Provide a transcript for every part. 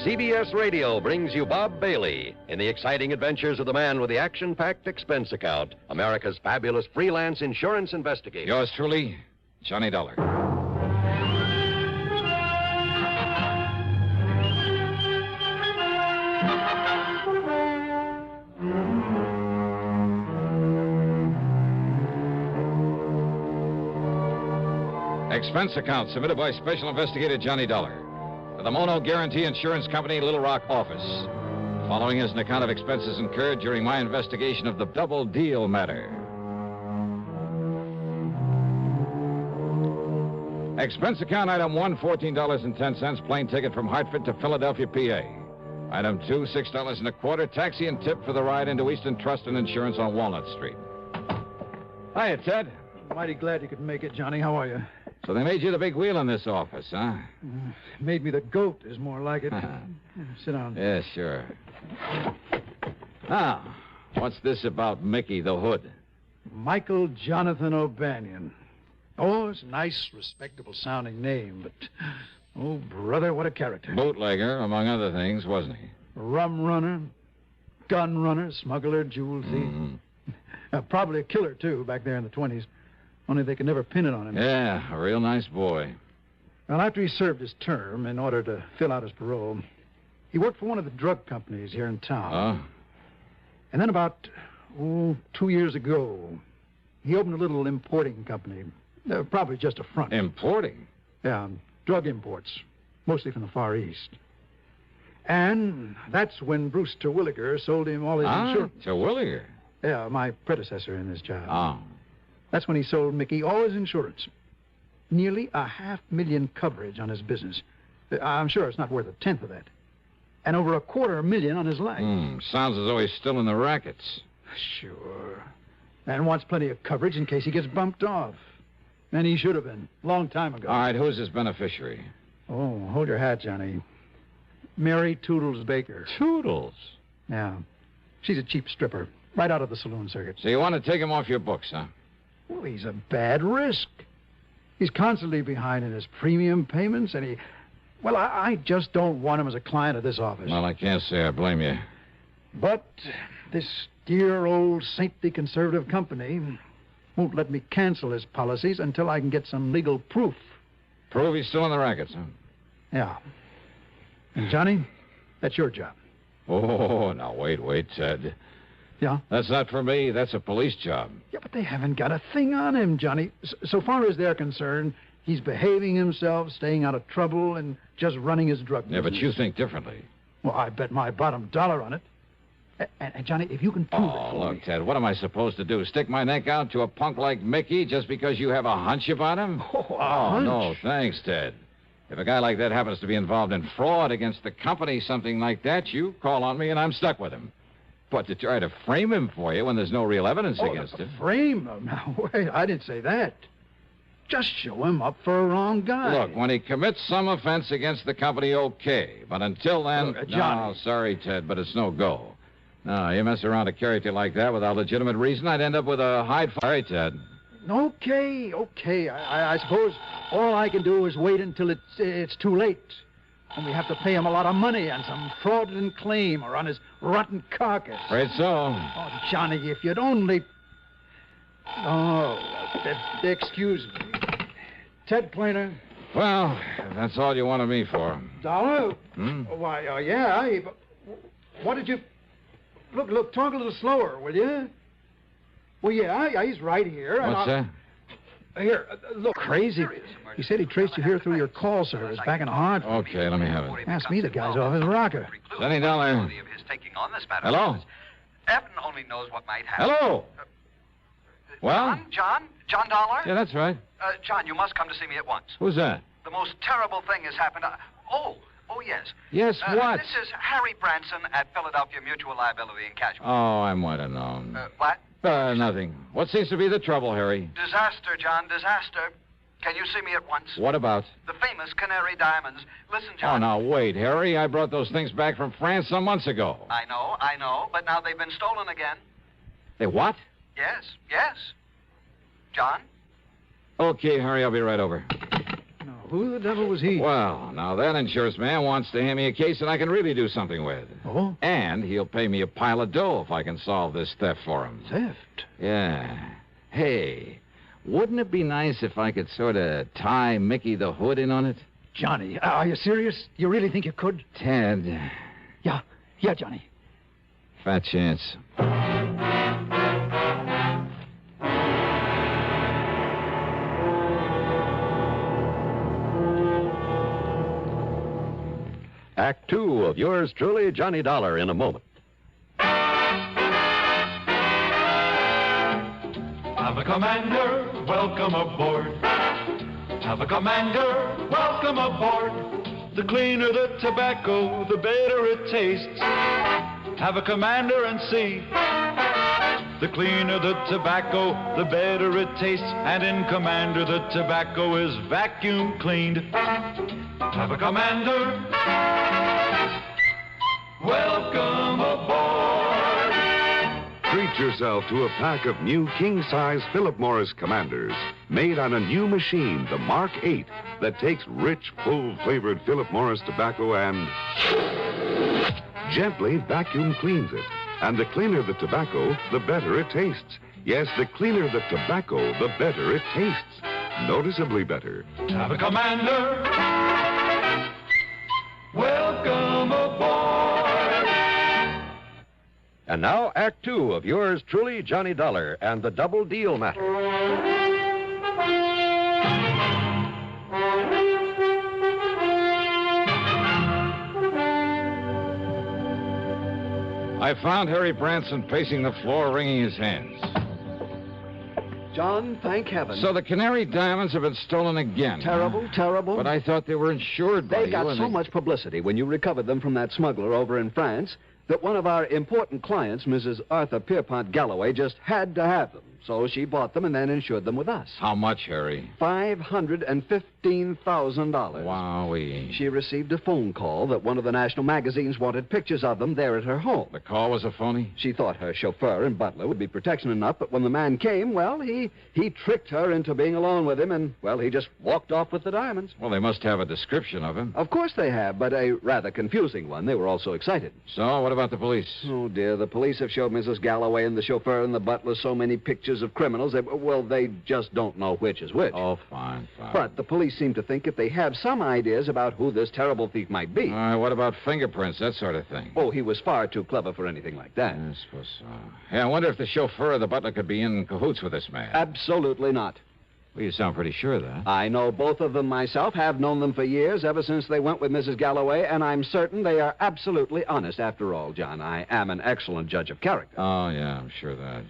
CBS Radio brings you Bob Bailey in the exciting adventures of the man with the action-packed expense account, America's fabulous freelance insurance investigator. Yours truly, Johnny Dollar. Expense account submitted by Special Investigator Johnny Dollar to the Mono Guarantee Insurance Company, Little Rock office. Following is an account of expenses incurred during my investigation of the double deal matter. Expense account item 1, $14.10, plane ticket from Hartford to Philadelphia, PA. Item 2, $6.25, taxi and tip for the ride into Eastern Trust and Insurance on Walnut Street. Hiya, Ted. Mighty glad you could make it, Johnny. How are you? So they made you the big wheel in this office, huh? Made me the goat is more like it. Sit down. Yeah, sure. Now, what's this about Mickey the Hood? Michael Jonathan O'Banion. Oh, it's a nice, respectable-sounding name, but, oh, brother, what a character. Bootlegger, among other things, wasn't he? Rum runner, gun runner, smuggler, jewel thief. Probably a killer, too, back there in the 20s. Only they could never pin it on him. Yeah, a real nice boy. Well, after he served his term, in order to fill out his parole, he worked for one of the drug companies here in town. Oh? And then about, 2 years ago, he opened a little importing company. Probably just a front. Importing? Yeah, drug imports, mostly from the Far East. And that's when Bruce Terwilliger sold him all his insurance. Terwilliger? Yeah, my predecessor in this job. Oh. That's when he sold Mickey all his insurance. Nearly $500,000 coverage on his business. I'm sure it's not worth 1/10 of that. And over $250,000 on his life. Sounds as though he's still in the rackets. Sure. And wants plenty of coverage in case he gets bumped off. And he should have been, long time ago. All right, who's his beneficiary? Oh, hold your hat, Johnny. Mary Toodles Baker. Toodles? Yeah. She's a cheap stripper, right out of the saloon circuit. So you want to take him off your books, huh? Well, he's a bad risk. He's constantly behind in his premium payments, and I just don't want him as a client of this office. Well, I can't say I blame you. But this dear old saintly conservative company won't let me cancel his policies until I can get some legal proof. Prove he's still in the rackets, huh? Yeah. And, Johnny, that's your job. Oh, now, wait, Ted. Yeah? That's not for me. That's a police job. Yeah, but they haven't got a thing on him, Johnny. So far as they're concerned, he's behaving himself, staying out of trouble, and just running his drug business. Yeah, but you think differently. Well, I bet my bottom dollar on it. And Johnny, if you can prove it for look, me... Ted, what am I supposed to do? Stick my neck out to a punk like Mickey just because you have a hunch about him? Hunch? No, thanks, Ted. If a guy like that happens to be involved in fraud against the company, something like that, you call on me and I'm stuck with him. But to try to frame him for you when there's no real evidence against him... Frame him? Now, wait, I didn't say that. Just show him up for a wrong guy. Look, when he commits some offense against the company, okay. But until then... Johnny. No, sorry, Ted, but it's no go. No, you mess around a character like that without legitimate reason, I'd end up with a hide... Sorry, Ted. Okay. I suppose all I can do is wait until it's too late. And we have to pay him a lot of money on some fraudulent claim or on his rotten carcass. Afraid so. Oh, Johnny, if you'd only... Oh, excuse me. Ted Plainer. Well, that's all you wanted me for. Dollar? Hmm? Why, yeah. What did you... Look, talk a little slower, will you? Well, yeah, he's right here. What's that? Here, look, crazy. He said he traced you here through your call service back in Hartford. Okay, let me have it. Asked me the guy's off his rocker. Johnny Dollar. Hello? Evan only knows what might happen. Hello? Well? John Dollar? Yeah, that's right. John, you must come to see me at once. Who's that? The most terrible thing has happened. Oh, yes. Yes, what? This is Harry Branson at Philadelphia Mutual Liability and Casualty. Oh, I might have known. What? Nothing. What seems to be the trouble, Harry? Disaster, John, disaster. Can you see me at once? What about? The famous Canary Diamonds. Listen, John. Oh, now, wait, Harry. I brought those things back from France some months ago. I know, but now they've been stolen again. They what? Yes. John? Okay, Harry, I'll be right over. Who the devil was he? Well, now that insurance man wants to hand me a case that I can really do something with. Oh? And he'll pay me a pile of dough if I can solve this theft for him. Theft? Yeah. Hey, wouldn't it be nice if I could sort of tie Mickey the Hood in on it? Johnny, are you serious? You really think you could? Ted. Yeah, Johnny. Fat chance. Act two of yours truly, Johnny Dollar, in a moment. Have a commander, welcome aboard. Have a commander, welcome aboard. The cleaner the tobacco, the better it tastes. Have a commander and see. The cleaner the tobacco, the better it tastes. And in Commander, the tobacco is vacuum cleaned. Have a commander, welcome aboard. Treat yourself to a pack of new king-size Philip Morris Commanders, made on a new machine, the Mark 8, that takes rich, full-flavored Philip Morris tobacco and gently vacuum cleans it. And the cleaner the tobacco, the better it tastes. Yes, the cleaner the tobacco, the better it tastes. Noticeably better. Have a commander, welcome aboard. And now, Act two of yours truly, Johnny Dollar, and the double deal matter. I found Harry Branson pacing the floor, wringing his hands. John, thank heaven. So the Canary Diamonds have been stolen again. Terrible, terrible. But I thought they were insured by They you. got so much publicity when you recovered them from that smuggler over in France that one of our important clients, Mrs. Arthur Pierpont Galloway, just had to have them. So she bought them and then insured them with us. How much, Harry? $515,000. Wowee. She received a phone call that one of the national magazines wanted pictures of them there at her home. The call was a phony? She thought her chauffeur and butler would be protection enough, but when the man came, well, he tricked her into being alone with him, and, well, he just walked off with the diamonds. Well, they must have a description of him. Of course they have, but a rather confusing one. They were all so excited. So, what about the police? Oh, dear, the police have showed Mrs. Galloway and the chauffeur and the butler so many pictures of criminals, they just don't know which is which. Oh, fine. But the police seem to think that they have some ideas about who this terrible thief might be. What about fingerprints, that sort of thing? Oh, he was far too clever for anything like that. I suppose so. Hey, I wonder if the chauffeur or the butler could be in cahoots with this man. Absolutely not. Well, you sound pretty sure of that. I know both of them myself, have known them for years, ever since they went with Mrs. Galloway, and I'm certain they are absolutely honest. After all, John, I am an excellent judge of character. Oh, yeah, I'm sure of that.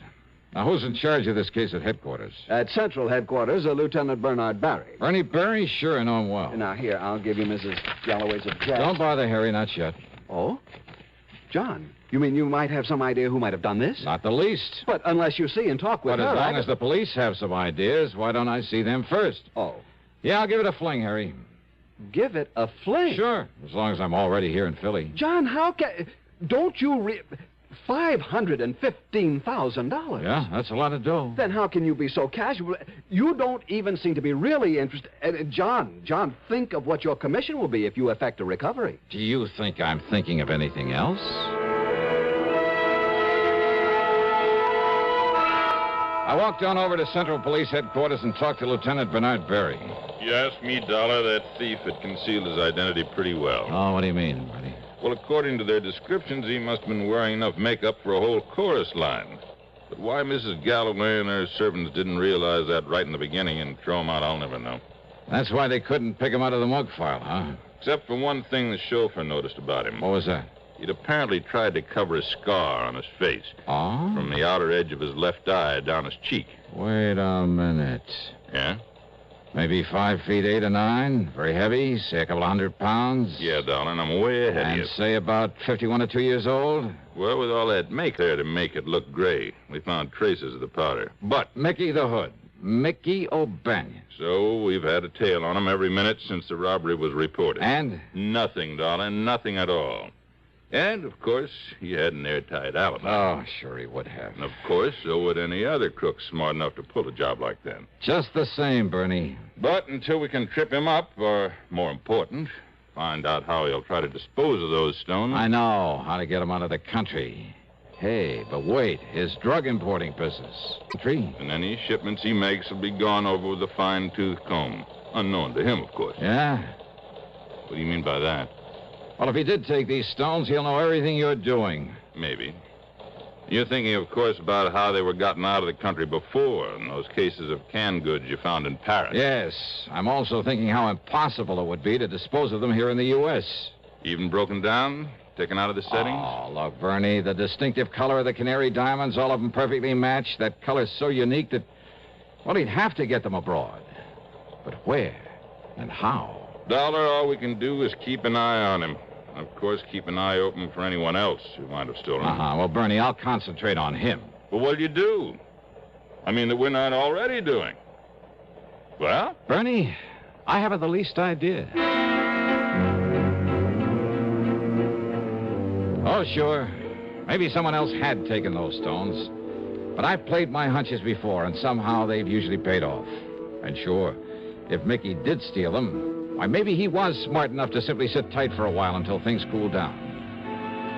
Now, who's in charge of this case at headquarters? At Central Headquarters, Lieutenant Bernard Barry. Bernie Barry? Sure, I know him well. Now, here, I'll give you Mrs. Galloway's address. Don't bother, Harry, not yet. Oh? John, you mean you might have some idea who might have done this? Not the least. But unless you see and talk with But her... as long as the police have some ideas, why don't I see them first? Oh. Yeah, I'll give it a fling, Harry. Give it a fling? Sure, as long as I'm already here in Philly. John, how can... Don't you... $515,000. Yeah, that's a lot of dough. Then how can you be so casual? You don't even seem to be really interested. John, think of what your commission will be if you effect a recovery. Do you think I'm thinking of anything else? I walked on over to Central Police Headquarters and talked to Lieutenant Bernard Barry. You asked me, Dollar, that thief had concealed his identity pretty well. Oh, what do you mean, buddy? Well, according to their descriptions, he must have been wearing enough makeup for a whole chorus line. But why Mrs. Galloway and her servants didn't realize that right in the beginning and throw him out, I'll never know. That's why they couldn't pick him out of the mug file, huh? Except for one thing the chauffeur noticed about him. What was that? He'd apparently tried to cover a scar on his face. Oh? From the outer edge of his left eye down his cheek. Wait a minute. Yeah? Maybe 5 feet 8 or 9. Very heavy, say a couple of 100 pounds. Yeah, darling, I'm way ahead of you. And say about 51 or 2 years old. Well, with all that make there to make it look gray, we found traces of the powder. But Mickey the Hood. Mickey O'Banion. So we've had a tail on him every minute since the robbery was reported. And? Nothing, darling, nothing at all. And, of course, he had an airtight alibi. Oh, sure he would have. And, of course, so would any other crook smart enough to pull a job like that. Just the same, Bernie. But until we can trip him up, or, more important, find out how he'll try to dispose of those stones... I know how to get him out of the country. Hey, but wait, his drug importing business. And any shipments he makes will be gone over with a fine-tooth comb. Unknown to him, of course. Yeah? What do you mean by that? Well, if he did take these stones, he'll know everything you're doing. Maybe. You're thinking, of course, about how they were gotten out of the country before, in those cases of canned goods you found in Paris. Yes. I'm also thinking how impossible it would be to dispose of them here in the U.S. Even broken down? Taken out of the settings? Oh, look, Bernie, the distinctive color of the canary diamonds, all of them perfectly matched. That color's so unique that, well, he'd have to get them abroad. But where and how? Dollar, all we can do is keep an eye on him. Of course, keep an eye open for anyone else who might have stolen them. Well, Bernie, I'll concentrate on him. Well, what'll you do? I mean, that we're not already doing. Well? Bernie, I haven't the least idea. Oh, sure. Maybe someone else had taken those stones. But I've played my hunches before, and somehow they've usually paid off. And sure, if Mickey did steal them, why, maybe he was smart enough to simply sit tight for a while until things cooled down.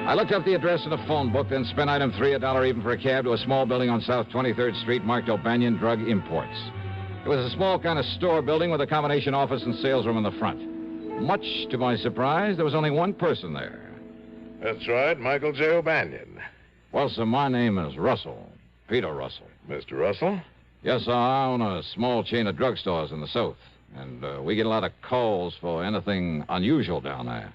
I looked up the address in a phone book, then spent item 3, $1 even for a cab to a small building on South 23rd Street marked O'Banion Drug Imports. It was a small kind of store building with a combination office and sales room in the front. Much to my surprise, there was only one person there. That's right, Michael J. O'Banion. Well, sir, my name is Russell. Peter Russell. Mr. Russell? Yes, sir, I own a small chain of drugstores in the South. And we get a lot of calls for anything unusual down there.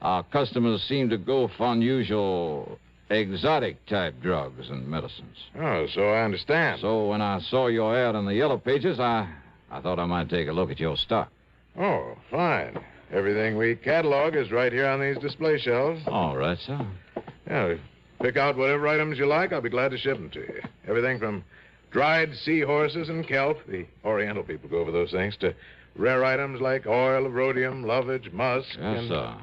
Our customers seem to go for unusual, exotic-type drugs and medicines. Oh, so I understand. So when I saw your ad in the Yellow Pages, I thought I might take a look at your stock. Oh, fine. Everything we catalog is right here on these display shelves. All right, sir. Yeah, pick out whatever items you like. I'll be glad to ship them to you. Everything from dried seahorses and kelp, the Oriental people go over those things, to rare items like oil of rhodium, lovage, musk. Yes, sir.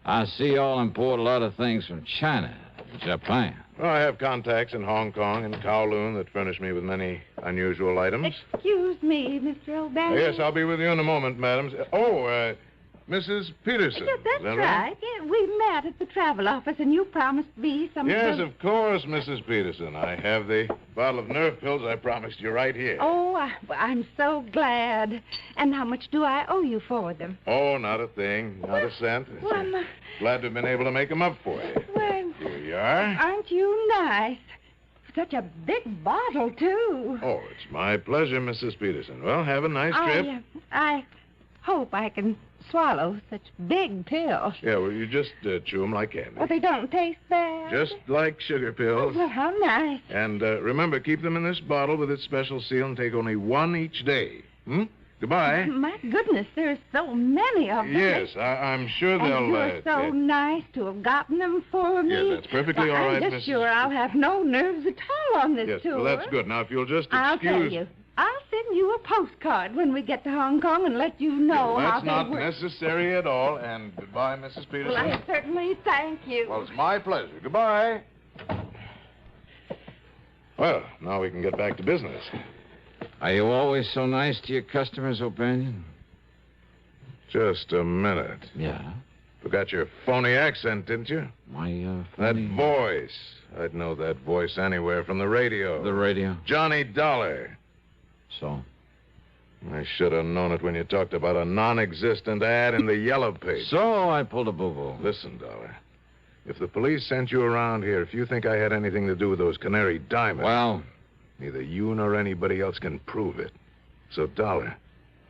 I see y'all import a lot of things from China, Japan. Well, I have contacts in Hong Kong and Kowloon that furnish me with many unusual items. Excuse me, Mr. O'Banion. Yes, I'll be with you in a moment, madam. Mrs. Peterson. Yes, that's right. Yeah, we met at the travel office, and you promised me some... Yes, of course, Mrs. Peterson. I have the bottle of nerve pills I promised you right here. Oh, I'm so glad. And how much do I owe you for them? Oh, not a thing. Not a cent. Well, glad to have been able to make them up for you. Well... Here you are. Aren't you nice? Such a big bottle, too. Oh, it's my pleasure, Mrs. Peterson. Well, have a nice trip. I hope I can swallow such big pills. Yeah, well, you just chew them like candy. Well, they don't taste bad. Just like sugar pills. Oh, well, how nice. And remember, keep them in this bottle with its special seal and take only one each day. Goodbye. My goodness, there's so many of them. Yes, I'm sure they'll... And you're so nice to have gotten them for me. Yeah, that's perfectly all right, I'm just sure I'll have no nerves at all on this tour. Well, that's good. Now, if you'll just excuse... I'll tell you. I'll send you a postcard when we get to Hong Kong and let you know how they work. That's not necessary at all. And goodbye, Mrs. Peterson. Well, I certainly thank you. Well, it's my pleasure. Goodbye. Well, now we can get back to business. Are you always so nice to your customers, O'Banion? Just a minute. Yeah? Forgot your phony accent, didn't you? My, That phony... voice. I'd know that voice anywhere from the radio. The radio? Johnny Dollar. So? I should have known it when you talked about a non-existent ad in the Yellow Page. So I pulled a boo-boo. Listen, Dollar. If the police sent you around here, if you think I had anything to do with those canary diamonds... Well... Neither you nor anybody else can prove it. So, Dollar,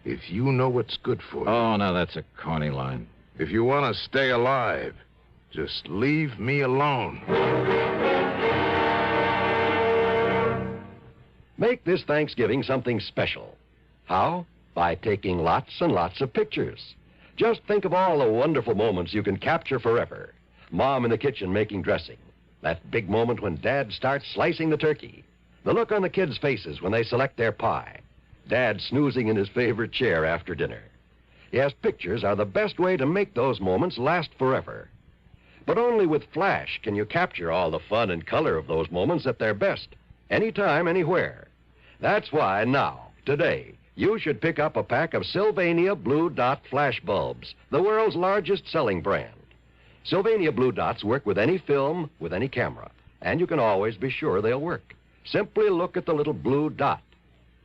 if you know what's good for you... Oh, now that's a corny line. If you want to stay alive, just leave me alone. Make this Thanksgiving something special. How? By taking lots and lots of pictures. Just think of all the wonderful moments you can capture forever. Mom in the kitchen making dressing. That big moment when Dad starts slicing the turkey. The look on the kids' faces when they select their pie. Dad snoozing in his favorite chair after dinner. Yes, pictures are the best way to make those moments last forever. But only with Flash can you capture all the fun and color of those moments at their best, anytime, anywhere. That's why now, today, you should pick up a pack of Sylvania Blue Dot Flash bulbs, the world's largest selling brand. Sylvania Blue Dots work with any film, with any camera, and you can always be sure they'll work. Simply look at the little blue dot.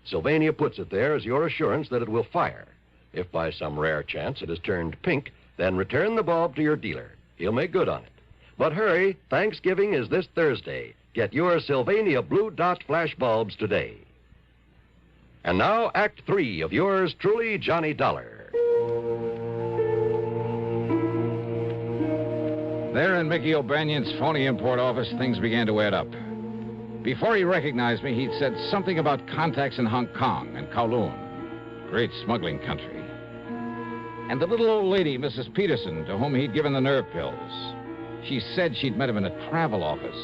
Sylvania puts it there as your assurance that it will fire. If by some rare chance it has turned pink, then return the bulb to your dealer. He'll make good on it. But hurry, Thanksgiving is this Thursday. Get your Sylvania Blue Dot Flash bulbs today. And now, Act 3 of yours truly, Johnny Dollar. There in Mickey O'Banion's phony import office, things began to add up. Before he recognized me, he'd said something about contacts in Hong Kong and Kowloon. Great smuggling country. And the little old lady, Mrs. Peterson, to whom he'd given the nerve pills. She said she'd met him in a travel office.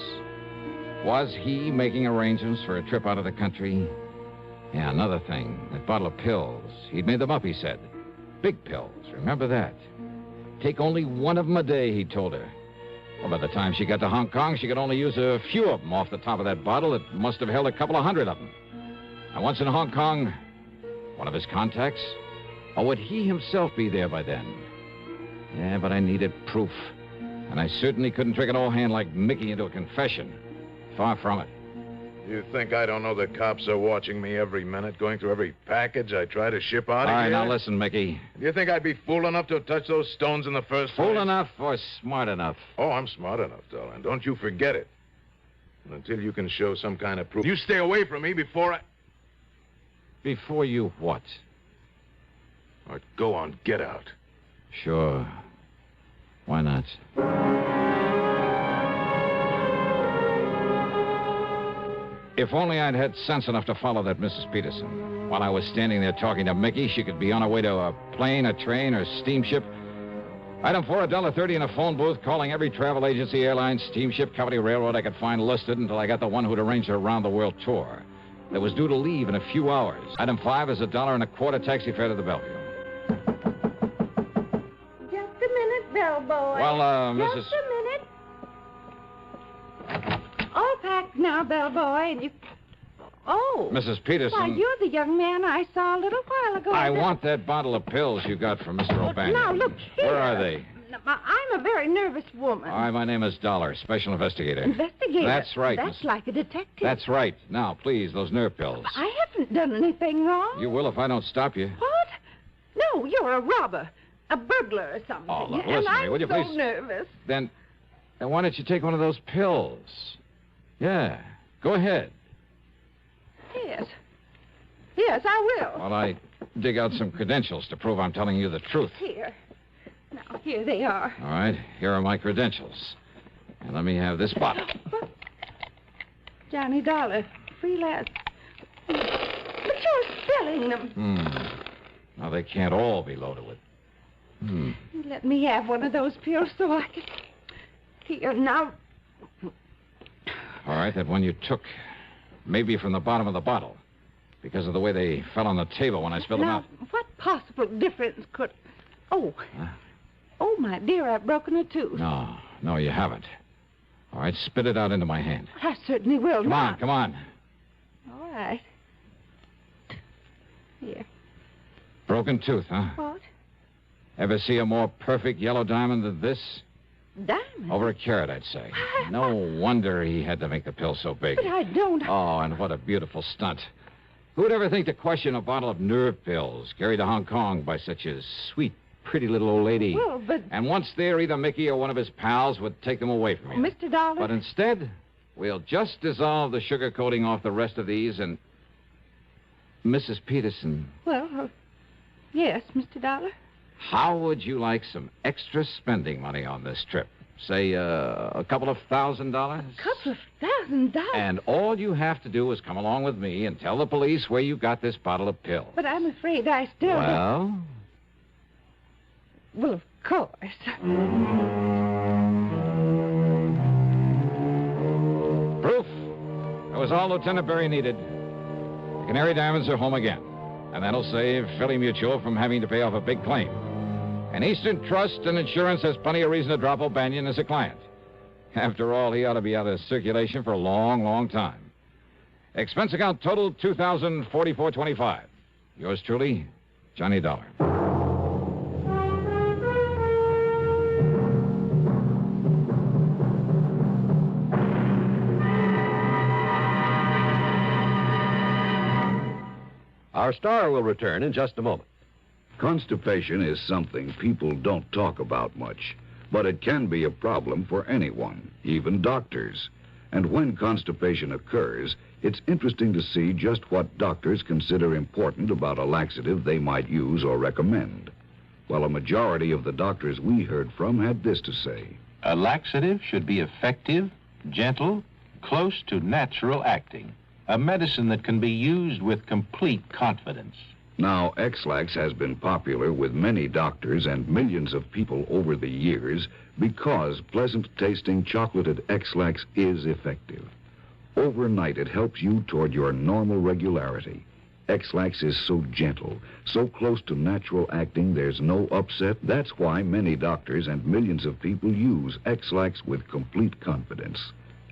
Was he making arrangements for a trip out of the country? Yeah, another thing. That bottle of pills. He'd made them up, he said. Big pills. Remember that. Take only one of them a day, he told her. Well, by the time she got to Hong Kong, she could only use a few of them off the top of that bottle that must have held a couple of hundred of them. And once in Hong Kong, one of his contacts? Or would he himself be there by then? Yeah, but I needed proof. And I certainly couldn't trick an old hand like Mickey into a confession. Far from it. You think I don't know the cops are watching me every minute, going through every package I try to ship out of here? All right, now listen, Mickey. You think I'd be fool enough to touch those stones in the first place? Fool enough or smart enough? Oh, I'm smart enough, darling. Don't you forget it. And until you can show some kind of proof, you stay away from me before I... Before you what? All right, go on, get out. Sure. Why not? If only I'd had sense enough to follow that Mrs. Peterson. While I was standing there talking to Mickey, she could be on her way to a plane, a train, or steamship. Item 4, $1.30 in a phone booth, calling every travel agency, airline, steamship, company, railroad I could find listed until I got the one who'd arranged her round-the-world tour. That was due to leave in a few hours. Item 5 is $1.25 taxi fare to the Bellevue. Just a minute, bellboy. Well, Mrs. Just a minute. All packed now, bellboy, and you... Oh. Mrs. Peterson. Why, you're the young man I saw a little while ago. I want that bottle of pills you got from Mr. O'Banion. Now, look here. Where are they? I'm a very nervous woman. All right, my name is Dollar, special investigator. Investigator? That's right. That's like a detective. That's right. Now, please, those nerve pills. I haven't done anything wrong. You will if I don't stop you. What? No, you're a robber. A burglar or something. Oh, look, and listen to I'm me, will you so please? Nervous. Then why don't you take one of those pills? Yeah, go ahead. Yes. Yes, I will. While I dig out some credentials to prove I'm telling you the truth. Here. Now, here they are. All right, here are my credentials. And let me have this bottle. Johnny Dollar, freelance. But you're spilling them. Now, they can't all be loaded with... Let me have one of those pills so I can... Here, now... All right, that one you took. Maybe from the bottom of the bottle. Because of the way they fell on the table when I spilled them out. What possible difference could... Oh. Huh? Oh, my dear, I've broken a tooth. No, you haven't. All right, spit it out into my hand. I certainly will not. Come on. All right. Here. Broken tooth, huh? What? Ever see a more perfect yellow diamond than this? Diamond? Over a carat, I'd say. No wonder he had to make the pill so big. But I don't... Oh, and what a beautiful stunt. Who'd ever think to question a bottle of nerve pills carried to Hong Kong by such a sweet, pretty little old lady? Well, but... And once there, either Mickey or one of his pals would take them away from you. Mr. Dollar? But instead, we'll just dissolve the sugar coating off the rest of these and... Mrs. Peterson. Well, yes, Mr. Dollar? How would you like some extra spending money on this trip? Say, a couple of $1,000? A couple of $1,000? And all you have to do is come along with me and tell the police where you got this bottle of pills. But I'm afraid I still... Well? Well, of course. Proof. That was all Lieutenant Berry needed. The Canary Diamonds are home again. And that'll save Philly Mutual from having to pay off a big claim. And Eastern Trust and Insurance has plenty of reason to drop O'Banion as a client. After all, he ought to be out of circulation for a long, long time. Expense account total $2,044.25. Yours truly, Johnny Dollar. Our star will return in just a moment. Constipation is something people don't talk about much, but it can be a problem for anyone, even doctors. And when constipation occurs, it's interesting to see just what doctors consider important about a laxative they might use or recommend. Well, a majority of the doctors we heard from had this to say. A laxative should be effective, gentle, close to natural acting. A medicine that can be used with complete confidence. Now, X-Lax has been popular with many doctors and millions of people over the years because pleasant-tasting chocolated X-Lax is effective. Overnight, it helps you toward your normal regularity. X-Lax is so gentle, so close to natural acting, there's no upset. That's why many doctors and millions of people use X-Lax with complete confidence.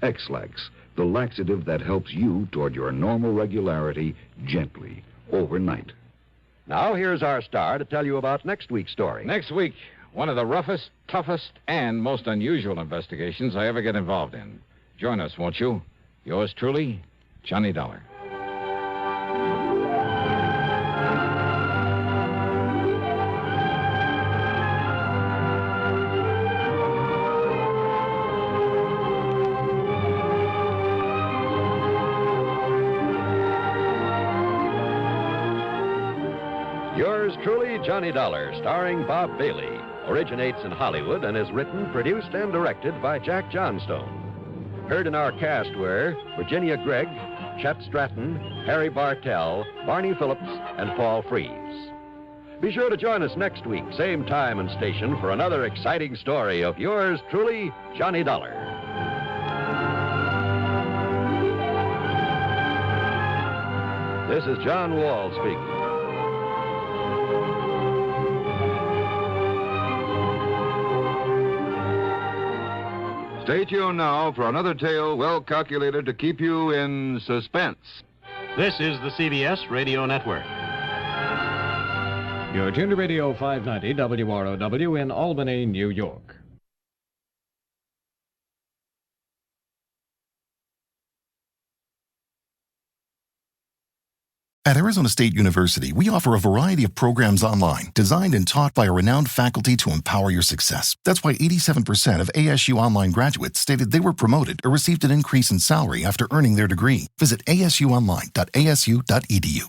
X-Lax, the laxative that helps you toward your normal regularity gently, overnight. Now, here's our star to tell you about next week's story. Next week, one of the roughest, toughest, and most unusual investigations I ever get involved in. Join us, won't you? Yours truly, Johnny Dollar. Yours truly, Johnny Dollar, starring Bob Bailey, originates in Hollywood and is written, produced, and directed by Jack Johnstone. Heard in our cast were Virginia Gregg, Chet Stratton, Harry Bartell, Barney Phillips, and Paul Frees. Be sure to join us next week, same time and station, for another exciting story of yours truly, Johnny Dollar. This is John Wall speaking. Stay tuned now for another tale well calculated to keep you in suspense. This is the CBS Radio Network. You're tuned to Radio 590 WROW in Albany, New York. At Arizona State University, we offer a variety of programs online, designed and taught by a renowned faculty to empower your success. That's why 87% of ASU online graduates stated they were promoted or received an increase in salary after earning their degree. Visit asuonline.asu.edu.